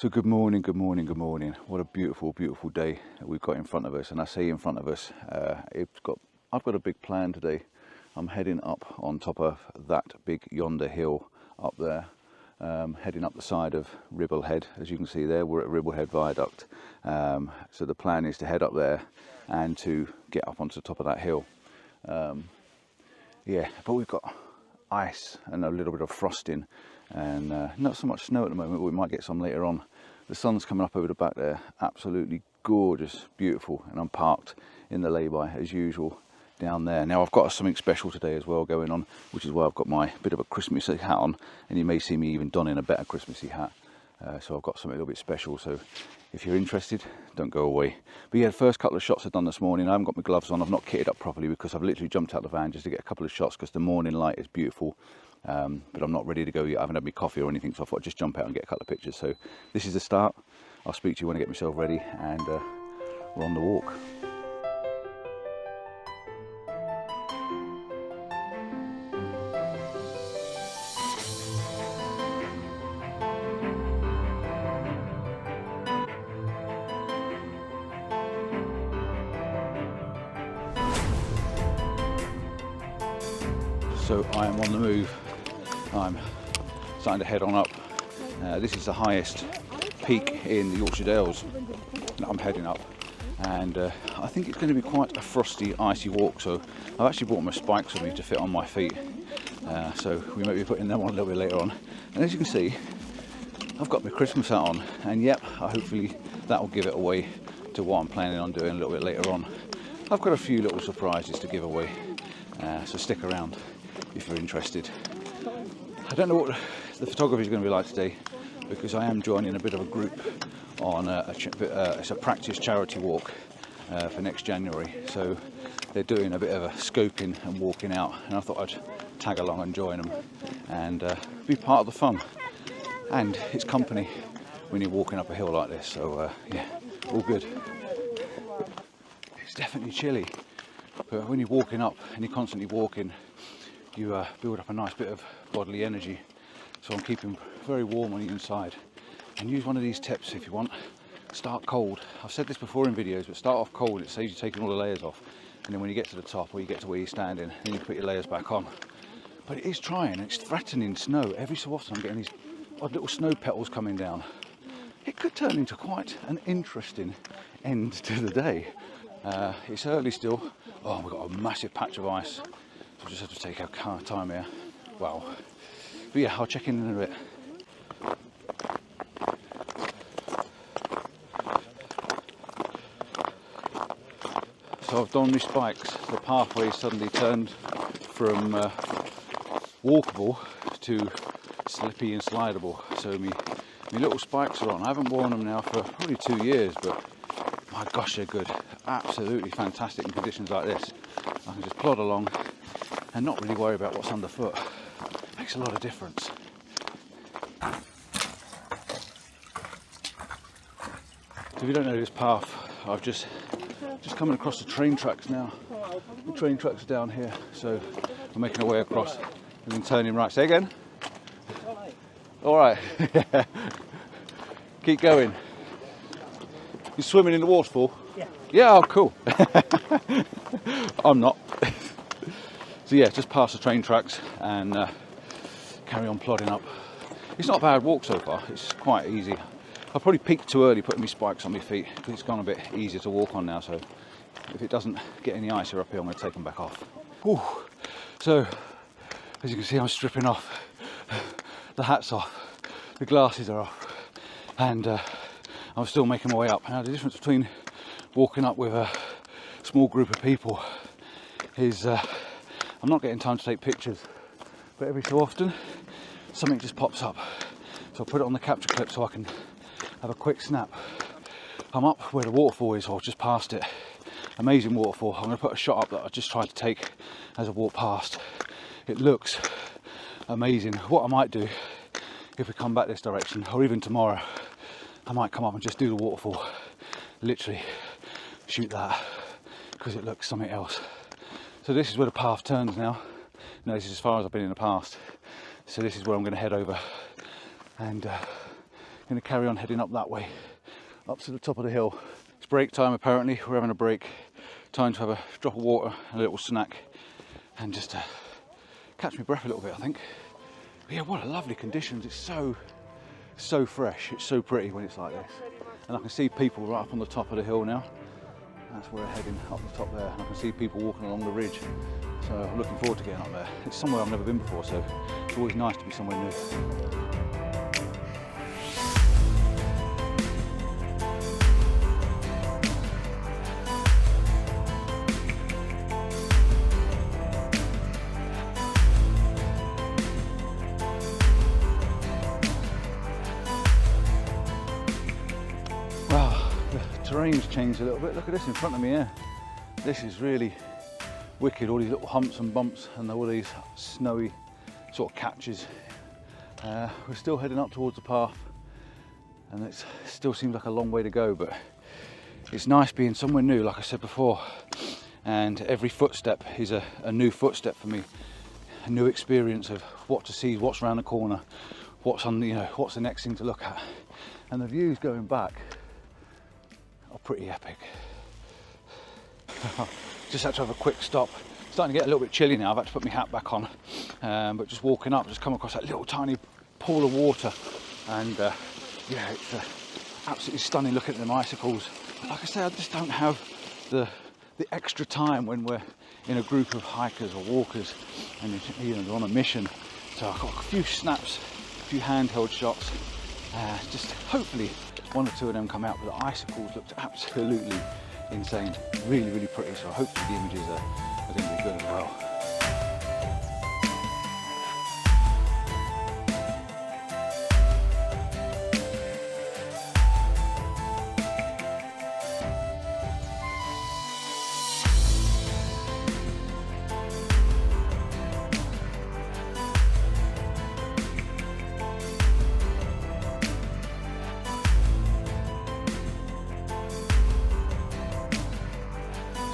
So good morning, good morning, good morning. What a beautiful, beautiful day that we've got in front of us. And I say in front of us, I've got a big plan today. I'm heading up on top of that big yonder hill up there, heading up the side of Ribblehead. As you can see there, we're at Ribblehead Viaduct. So the plan is to head up there and to get up onto the top of that hill. Yeah, but we've got ice and a little bit of frosting and not so much snow at the moment, but we might get some later on. The sun's coming up over the back there, absolutely gorgeous, beautiful, and I'm parked in the lay-by as usual down there. Now I've got something special today as well going on, which is why I've got my bit of a Christmassy hat on, and you may see me even donning a better Christmassy hat. So I've got something a little bit special, so if you're interested, don't go away. But yeah, the first couple of shots I've done this morning, I haven't got my gloves on, I've not kitted up properly because I've literally jumped out the van just to get a couple of shots because the morning light is beautiful. But I'm not ready to go yet, I haven't had my coffee or anything, so I thought I'd just jump out and get a couple of pictures. So this is the start. I'll speak to you when I get myself ready, and we're on the walk. So I am on the move. I'm starting to head on up. This is the highest peak in the Yorkshire Dales that I'm heading up, and I think it's going to be quite a frosty, icy walk. So I've actually brought my spikes with me to fit on my feet. So we might be putting them on a little bit later on. And as you can see, I've got my Christmas hat on, and yep, hopefully that will give it away to what I'm planning on doing a little bit later on. I've got a few little surprises to give away, so stick around if you're interested. I don't know what the photography is going to be like today because I am joining a bit of a group on it's a practice charity walk for next January. So they're doing a bit of a scoping and walking out, and I thought I'd tag along and join them and be part of the fun. And it's company when you're walking up a hill like this, so yeah, all good. It's definitely chilly, but when you're walking up and you're constantly walking, you build up a nice bit of bodily energy. So I'm keeping very warm on the inside. And use one of these tips if you want. Start cold. I've said this before in videos, but start off cold. It saves you taking all the layers off. And then when you get to the top, or you get to where you're standing, then you put your layers back on. But it is trying. It's threatening snow. Every so often I'm getting these odd little snow petals coming down. It could turn into quite an interesting end to the day. It's early still. Oh, we've got a massive patch of ice. So just have to take our time here. Wow. But yeah, I'll check in a bit. So I've donned my spikes. The pathway suddenly turned from walkable to slippy and slidable. So my little spikes are on. I haven't worn them now for probably 2 years, but my gosh, they're good. Absolutely fantastic in conditions like this. I can just plod along and not really worry about what's underfoot. Makes a lot of difference. So if you don't know this path, I've just coming across the train tracks now. The train tracks are down here, so I'm making my way across and then turning right. Say again? All right. Keep going. You swimming in the waterfall? Yeah. Yeah, oh, cool. I'm not. So yeah, just past the train tracks and carry on plodding up. It's not a bad walk so far, it's quite easy. I probably peaked too early putting my spikes on my feet because it's gone a bit easier to walk on now, so if it doesn't get any icer up here, I'm going to take them back off. Whew. So, as you can see, I'm stripping off. The hat's off, the glasses are off, and I'm still making my way up. Now the difference between walking up with a small group of people is I'm not getting time to take pictures, but every so often something just pops up. So I'll put it on the capture clip so I can have a quick snap. I'm up where the waterfall is, or just past it. Amazing waterfall. I'm going to put a shot up that I just tried to take as I walk past. It looks amazing. What I might do if we come back this direction, or even tomorrow, I might come up and just do the waterfall. Literally shoot that because it looks something else. So this is where the path turns now. No, this is as far as I've been in the past. So this is where I'm going to head over and going to carry on heading up that way, up to the top of the hill. It's break time apparently, we're having a break. Time to have a drop of water, a little snack, and just catch my breath a little bit, I think. But yeah, what a lovely conditions. It's so fresh, it's so pretty when it's like this. And I can see people right up on the top of the hill now. That's where we're heading, up the top there. And I can see people walking along the ridge. So I'm looking forward to getting up there. It's somewhere I've never been before, so it's always nice to be somewhere new. Terrain's changed a little bit. Look at this in front of me here. This is really wicked. All these little humps and bumps and all these snowy sort of catches. We're still heading up towards the path, and it still seems like a long way to go, but it's nice being somewhere new, like I said before. And every footstep is a new footstep for me, a new experience of what to see, what's around the corner, what's on, what's the next thing to look at. And the views going back are pretty epic. Just had to have a quick stop. Starting to get a little bit chilly now. I've had to put my hat back on, but just walking up, just come across that little tiny pool of water, and yeah, it's absolutely stunning looking at them icicles. Like I say, I just don't have the extra time when we're in a group of hikers or walkers and they're on a mission. So I've got a few snaps, a few handheld shots, just hopefully one or two of them come out, but the icicles looked absolutely insane. Really, really pretty, so hopefully the images are going to be good as well.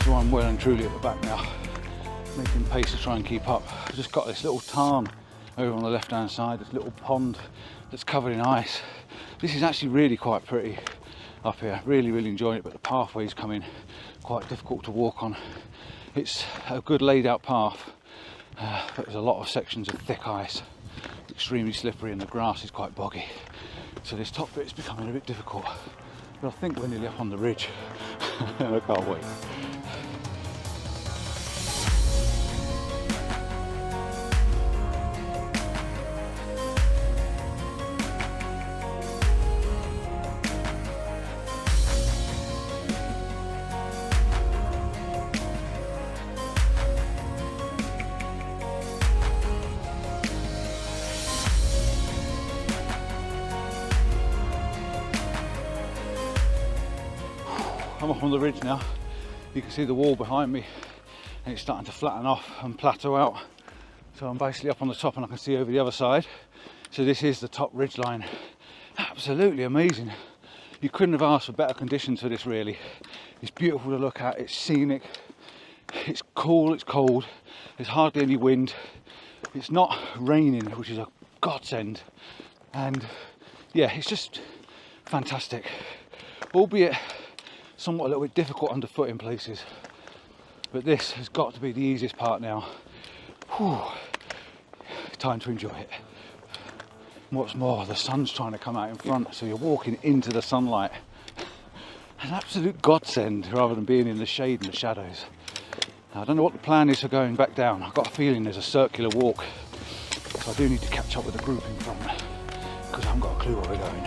So I'm well and truly at the back now, making pace to try and keep up. I've just got this little tarn over on the left hand side, this little pond that's covered in ice. This is actually really quite pretty up here, really, really enjoying it, but the pathway's coming quite difficult to walk on. It's a good laid out path, but there's a lot of sections of thick ice, extremely slippery, and the grass is quite boggy. So this top bit is becoming a bit difficult, but I think we're nearly up on the ridge. I can't wait. I'm up on the ridge now. You can see the wall behind me, and it's starting to flatten off and plateau out. So I'm basically up on the top, and I can see over the other side. So this is the top ridge line. Absolutely amazing. You couldn't have asked for better conditions for this, really. It's beautiful to look at, it's scenic, it's cool, it's cold, there's hardly any wind, it's not raining, which is a godsend, and yeah, it's just fantastic. Albeit somewhat a little bit difficult underfoot in places, but this has got to be the easiest part now. Whew. Time to enjoy it. What's more, the sun's trying to come out in front, so you're walking into the sunlight. An absolute godsend rather than being in the shade and the shadows. Now, I don't know what the plan is for going back down. I've got a feeling there's a circular walk, so I do need to catch up with the group in front, because I haven't got a clue where we're going.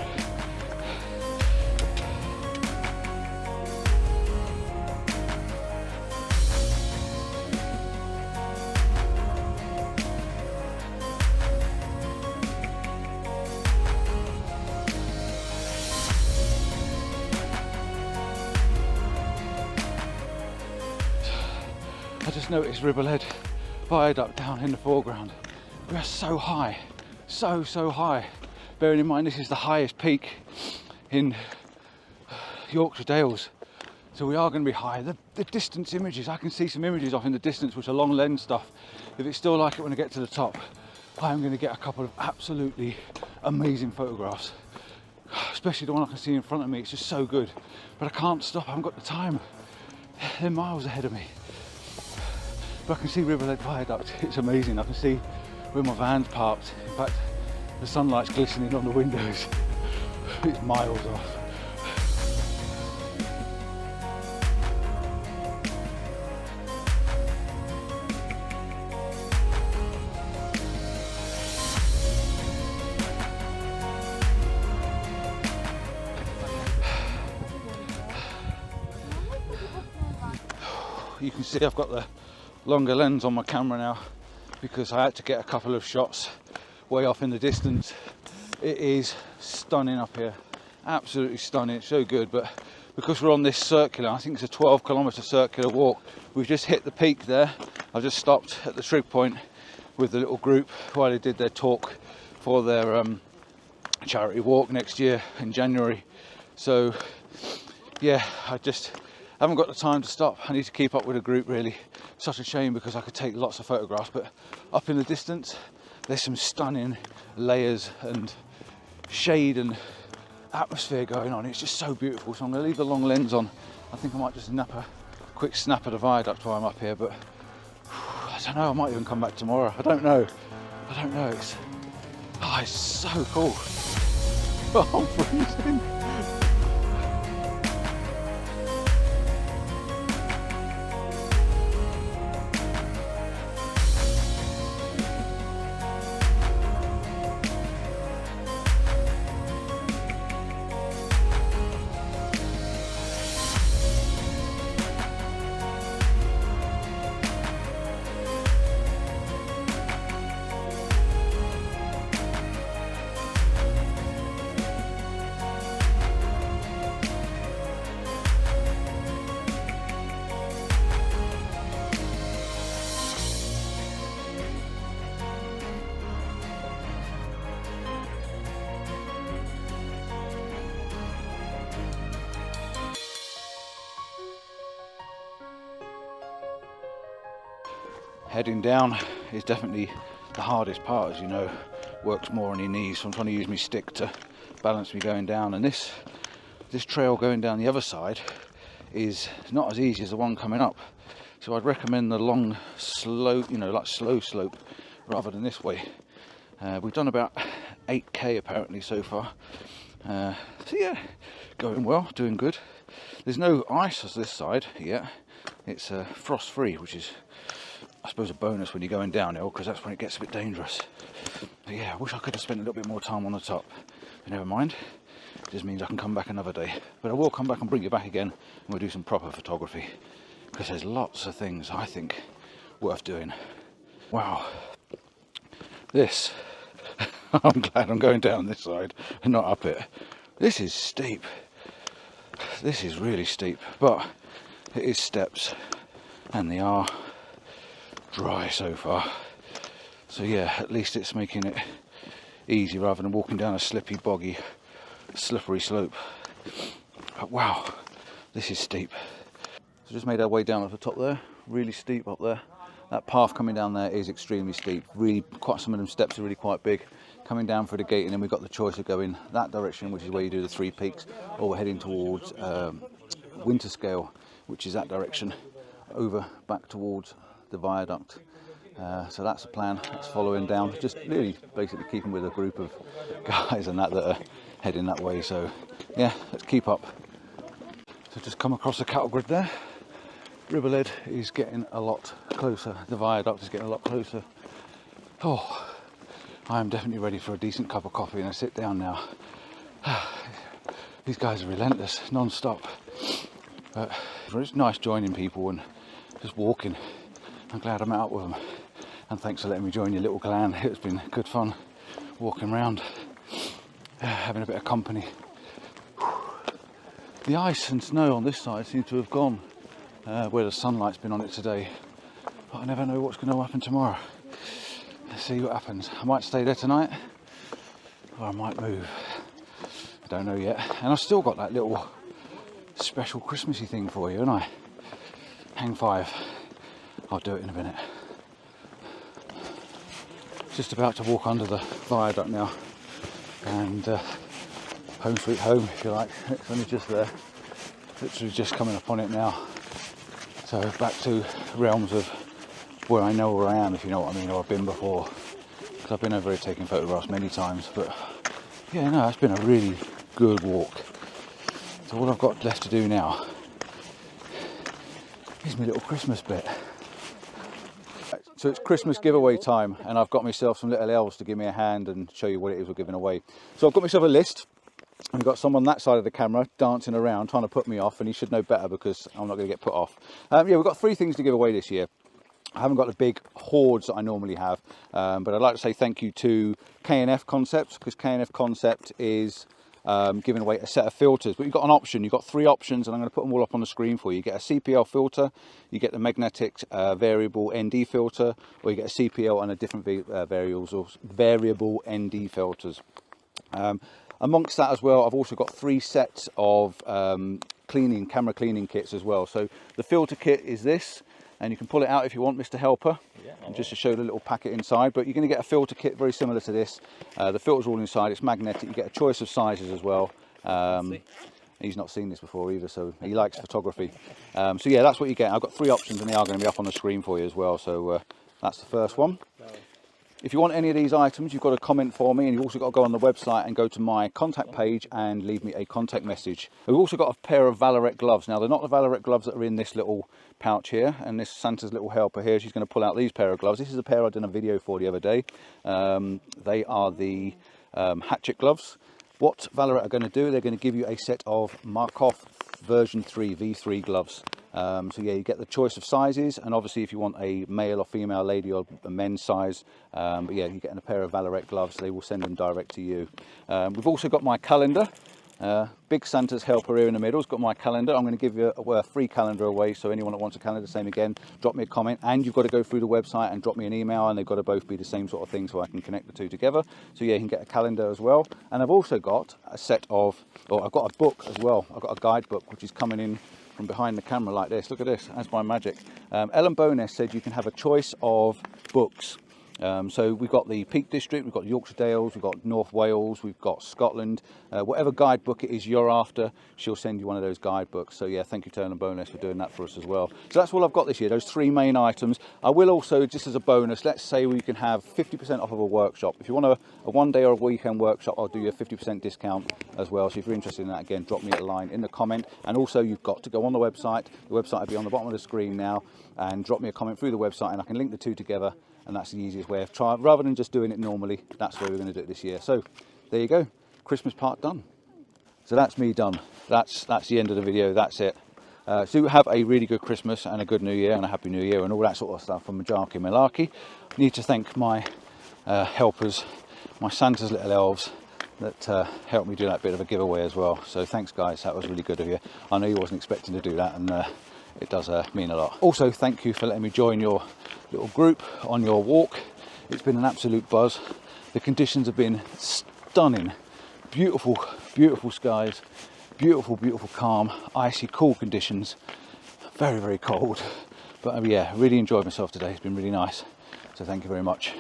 I just noticed Ribblehead Viaduct down in the foreground. We are so high, so high. Bearing in mind this is the highest peak in Yorkshire Dales, so we are going to be high. The distance images, I can see some images off in the distance which are long lens stuff. If it's still like it when I get to the top, I am going to get a couple of absolutely amazing photographs. especially the one I can see in front of me. It's just so good, but I can't stop. I haven't got the time. They're miles ahead of me. But I can see Ribblehead Viaduct. It's amazing. I can see where my van's parked. In fact, the sunlight's glistening on the windows. It's miles off. You can see I've got the longer lens on my camera now because I had to get a couple of shots way off in the distance. It is stunning up here, absolutely stunning. It's so good, but because we're on this circular, I think it's a 12-kilometre circular walk, we've just hit the peak there. I just stopped at the trig point with the little group while they did their talk for their charity walk next year in January. So yeah, I just haven't got the time to stop. I need to keep up with the group, really. Such a shame because I could take lots of photographs, but up in the distance there's some stunning layers and shade and atmosphere going on. It's just so beautiful. So I'm going to leave the long lens on. I think I might just snap a quick snap of the viaduct while I'm up here, but I don't know, I might even come back tomorrow. I don't know. It's so cool. Oh, I'm freezing. Heading down is definitely the hardest part, as you know. Works more on your knees, so I'm trying to use my stick to balance me going down. And this trail going down the other side is not as easy as the one coming up. So I'd recommend the long slope, like slow slope, rather than this way. We've done about 8k apparently so far. So yeah, going well, doing good. There's no ice as this side yet. It's frost free, which is, I suppose, a bonus when you're going downhill, because that's when it gets a bit dangerous. But yeah, I wish I could have spent a little bit more time on the top. But never mind, it just means I can come back another day. But I will come back and bring you back again, and we'll do some proper photography, because there's lots of things I think worth doing. Wow, this, I'm glad I'm going down this side and not up it. This is steep. This is really steep, but it is steps, and they are dry so far. So yeah, at least it's making it easy rather than walking down a slippy, boggy, slippery slope. But wow, this is steep. So just made our way down at the top there, really steep up there. That path coming down there is extremely steep. Really, quite some of them steps are really quite big. Coming down through the gate, and then we've got the choice of going that direction, which is where you do the 3 peaks, or we're heading towards Winterscale, which is that direction, over back towards the viaduct. So that's the plan. That's following down, just really basically keeping with a group of guys and that are heading that way. So yeah, let's keep up. So just come across the cattle grid there. Ribblehead is getting a lot closer. The viaduct is getting a lot closer. Oh, I am definitely ready for a decent cup of coffee and a sit down now. These guys are relentless, non-stop. But it's nice joining people and just walking. I'm glad I'm out with them. And thanks for letting me join your little clan. It's been good fun walking around, having a bit of company. The ice and snow on this side seem to have gone where the sunlight's been on it today. But I never know what's going to happen tomorrow. Let's see what happens. I might stay there tonight, or I might move. I don't know yet. And I've still got that little special Christmassy thing for you, haven't I? Hang 5. I'll do it in a minute. Just about to walk under the viaduct now, and home sweet home, if you like. It's only just there, literally just coming up on it now. So back to realms of where I know where I am, if you know what I mean, or I've been before, because I've been over here taking photographs many times. But yeah, no, it's been a really good walk. So all I've got left to do now is my little Christmas bit. So it's Christmas giveaway time, and I've got myself some little elves to give me a hand and show you what it is we're giving away. So I've got myself a list, and I've got someone on that side of the camera dancing around trying to put me off, and he should know better because I'm not going to get put off. Yeah, we've got 3 things to give away this year. I haven't got the big hordes that I normally have, but I'd like to say thank you to K&F Concept, because K&F Concept is giving away a set of filters. But you've got an option, you've got 3 options, and I'm going to put them all up on the screen for you. You get a CPL filter, you get the magnetic variable ND filter, or you get a CPL and a different variable ND filters. Amongst that as well, I've also got 3 sets of camera cleaning kits as well. So the filter kit is this, and you can pull it out if you want, Mr. Helper, just to show the little packet inside. But you're going to get a filter kit very similar to this. The filter's all inside, it's magnetic, you get a choice of sizes as well. He's not seen this before either, so he likes photography. So yeah, that's what you get. I've got 3 options, and they are going to be up on the screen for you as well. So that's the first one. If you want any of these items, you've got to comment for me, and you've also got to go on the website and go to my contact page and leave me a contact message. We've also got a pair of Valorette gloves. Now, they're not the Valorette gloves that are in this little pouch here, and this Santa's little helper here, she's going to pull out these pair of gloves. This is a pair I did a video for the other day. They are the Hatchet gloves. What Valorette are going to do, they're going to give you a set of Markov version 3 V3 gloves. So yeah, you get the choice of sizes, and obviously if you want a male or female, lady or a men's size, but yeah, you're getting a pair of Valorette gloves. They will send them direct to you. We've also got my calendar. Big Santa's helper here in the middle has got my calendar. I'm going to give you a free calendar away, so anyone that wants a calendar, same again, drop me a comment, and you've got to go through the website and drop me an email, and they've got to both be the same sort of thing so I can connect the 2 together. So yeah, you can get a calendar as well. And I've also got a set of, I've got a book as well. I've got a guidebook which is coming in from behind the camera like this. Look at this, that's my magic. Ellen Bowness said you can have a choice of books. So we've got the Peak District, we've got Yorkshire Dales, we've got North Wales, we've got Scotland. Whatever guidebook it is you're after, she'll send you one of those guidebooks. So yeah, thank you to Ellen Bowness for doing that for us as well. So that's all I've got this year, those 3 main items. I will also, just as a bonus, let's say we can have 50% off of a workshop. If you want a 1-day or a weekend workshop, I'll do you a 50% discount as well. So if you're interested in that, again, drop me a line in the comment. And also you've got to go on the website. The website will be on the bottom of the screen now, and drop me a comment through the website, and I can link the 2 together. And that's the easiest way of trying, rather than just doing it normally. That's the way we're going to do it this year. So there you go, Christmas part done. So that's me done. That's the end of the video. That's it. So have a really good Christmas and a good New Year and a Happy New Year and all that sort of stuff from Majarky Malarkey. Need to thank my helpers, my Santa's little elves, that helped me do that bit of a giveaway as well. So thanks guys, that was really good of you. I know you wasn't expecting to do that, and it does mean a lot. Also, thank you for letting me join your little group on your walk. It's been an absolute buzz. The conditions have been stunning. Beautiful, beautiful skies, beautiful, beautiful calm, icy cool conditions. Very, very cold. But yeah, really enjoyed myself today. It's been really nice. So thank you very much.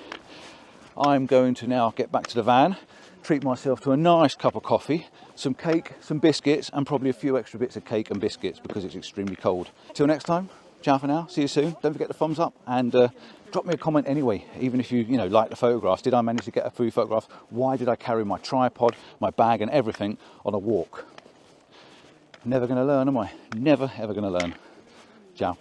I'm going to now get back to the van, treat myself to a nice cup of coffee, some cake, some biscuits, and probably a few extra bits of cake and biscuits because it's extremely cold. Till next time, ciao for now, see you soon. Don't forget the thumbs up, and drop me a comment anyway, even if you like the photographs. Did I manage to get a few photographs? Why did I carry my tripod, my bag and everything on a walk? Never going to learn, am I? Never ever going to learn. Ciao.